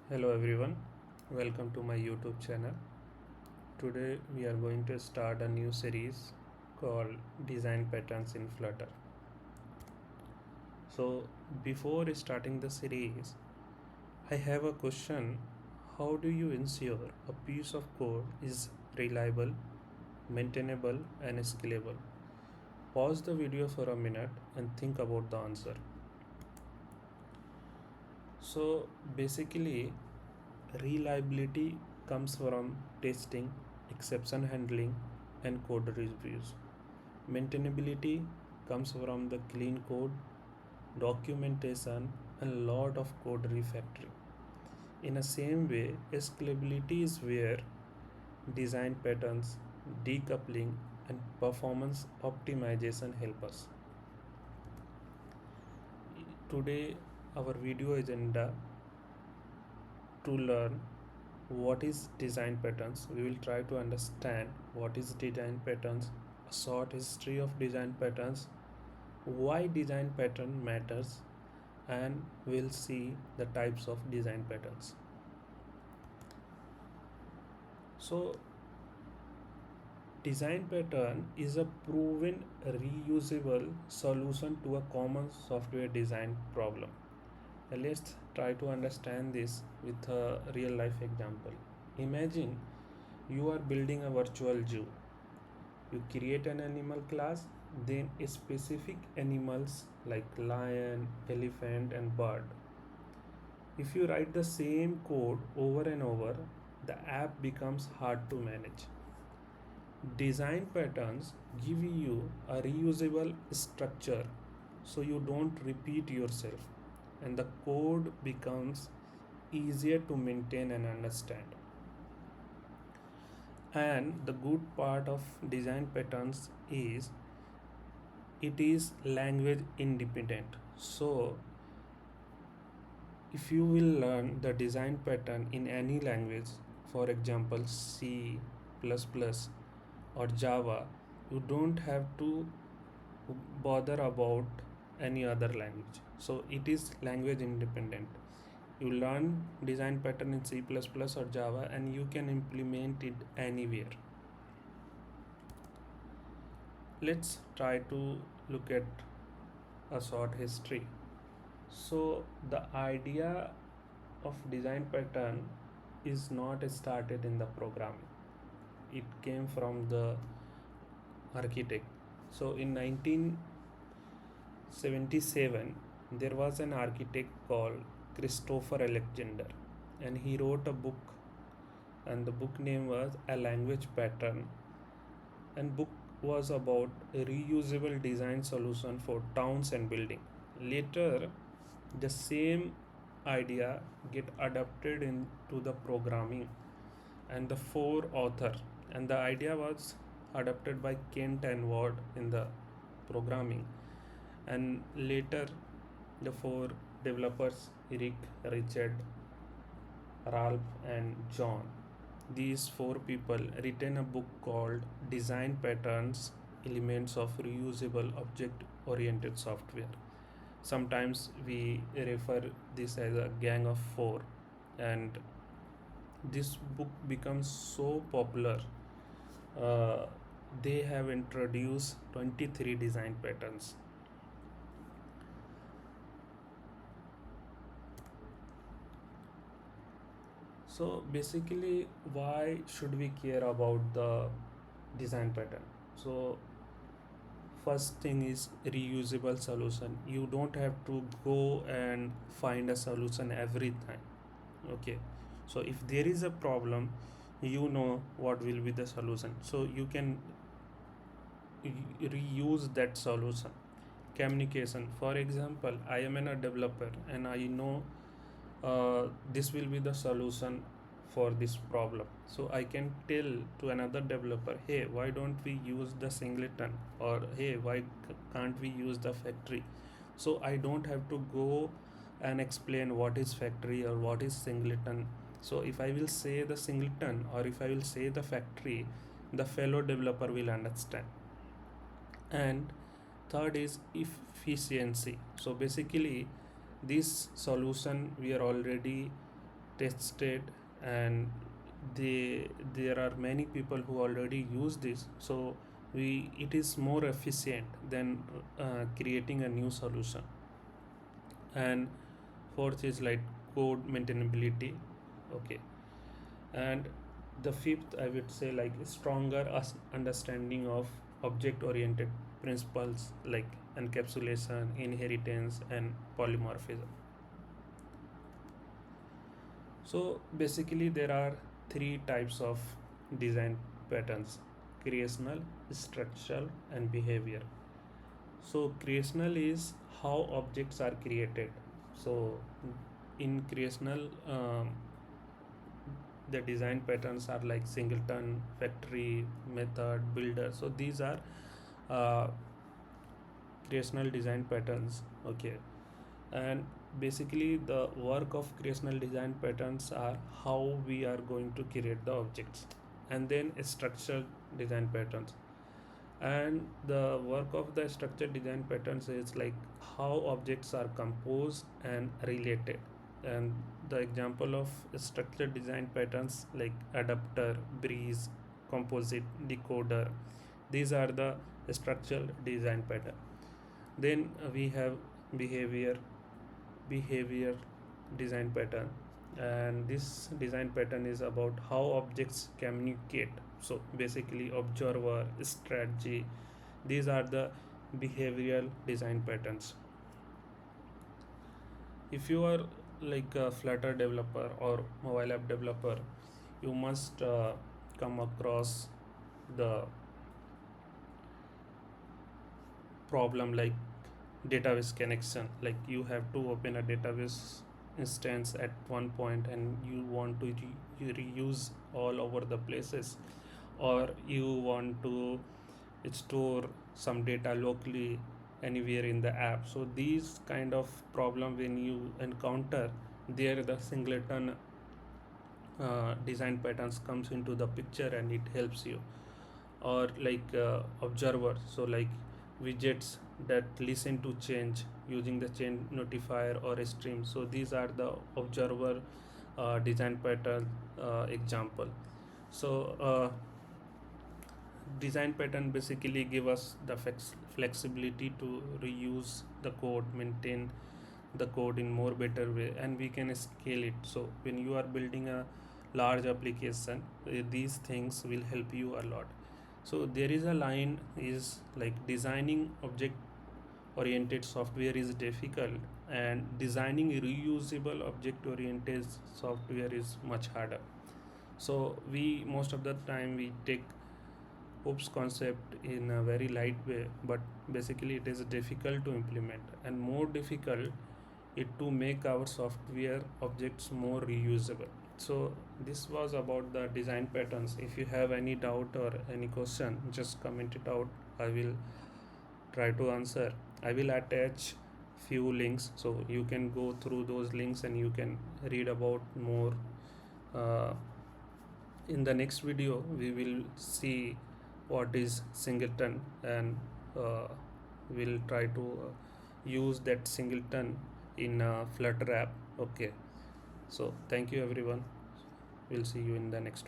Hello everyone, welcome to my YouTube channel. Today we are going to start a new series called Design Patterns in Flutter. So, before starting the series, I have a question. How do you ensure a piece of code is reliable, maintainable, and scalable? Pause the video for a minute and think about the answer. So, basically, reliability comes from testing, exception handling, and code reviews. Maintainability comes from the clean code, documentation, and lot of code refactoring. In the same way, scalability is where design patterns, decoupling, and performance optimization help us. Today, our video agenda to learn what is design patterns. We will try to understand what is design patterns, a short history of design patterns, why design pattern matters, and we'll see the types of design patterns. So design pattern is a proven reusable solution to a common software design problem. Let's try to understand this with a real life example. Imagine you are building a virtual zoo. You create an animal class, then specific animals like lion, elephant, and bird. If you write the same code over and over, the app becomes hard to manage. Design patterns give you a reusable structure so you don't repeat yourself, and the code becomes easier to maintain and understand. And the good part of design patterns is it is language independent. So if you will learn the design pattern in any language, for example C++ or Java, you don't have to bother about any other language. So it is language independent. You learn design pattern in C++ or Java and you can implement it anywhere. Let's try to look at a short history. So the idea of design pattern is not started in the programming. It came from the architect. So in 1977 there was an architect called Christopher Alexander, and he wrote a book, and the book name was A Language Pattern, and book was about a reusable design solution for towns and building. Later the same idea get adapted into the programming, and the four author, and the idea was adapted by Kent and Ward in the programming, and later the four developers Eric, Richard, Ralph, and John, these four people written a book called Design Patterns, Elements of Reusable Object Oriented Software. Sometimes we refer this as a gang of four, and this book becomes so popular. uh, they have introduced 23 design patterns. So basically, why should we care about the design pattern? So first thing is reusable solution. You don't have to go and find a solution every time. Okay, so if there is a problem, you know what will be the solution, so you can reuse that solution. Communication, for example, I am a developer and I know this will be the solution for this problem, so I can tell to another developer, hey, why don't we use the singleton, or hey, why can't we use the factory? So I don't have to go and explain what is factory or what is singleton. So if I will say the singleton or if I will say the factory, the fellow developer will understand. And third is efficiency. So basically this solution we are already tested, and there are many people who already use this. So we it is more efficient than creating a new solution. And fourth is like code maintainability. Okay. And the fifth, I would say, like stronger understanding of object oriented principles like encapsulation, inheritance, and polymorphism. So basically, there are three types of design patterns: creational, structural, and behavior. So, creational is how objects are created. So, in creational, the design patterns are like singleton, factory, method, builder. So, these are uh, creational design patterns. Okay. And basically the work of creational design patterns are how we are going to create the objects, and then structural design patterns. And the work of the structured design patterns is like how objects are composed and related. And the example of structured design patterns like adapter, breeze, composite, decoder, these are the structural design pattern. Then we have behavior behavior design pattern, and this design pattern is about how objects communicate. So basically observer, strategy, these are the behavioral design patterns. If you are like a Flutter developer or mobile app developer, you must come across the problem like database connection. Like you have to open a database instance at one point and you want to reuse all over the places, or you want to store some data locally anywhere in the app. So these kind of problem when you encounter, there the singleton design patterns comes into the picture and it helps you. Or like observer, so like widgets that listen to change using the change notifier or a stream. So these are the observer design pattern example. So design pattern basically give us the flexibility to reuse the code, maintain the code in more better way, and we can scale it. So when you are building a large application, these things will help you a lot. So there is a line is like designing object oriented software is difficult, and designing reusable object oriented software is much harder. So we most of the time we take OOPS concept in a very light way, but basically it is difficult to implement and more difficult it to make our software objects more reusable. So this was about the design patterns. If you have any doubt or any question, just comment it out. I will try to answer. I will attach few links so you can go through those links and you can read about more. Uh, in the next video, we will see what is singleton, and uh, we'll try to use that singleton in Flutter app. Okay. So thank you everyone. We'll see you in the next video.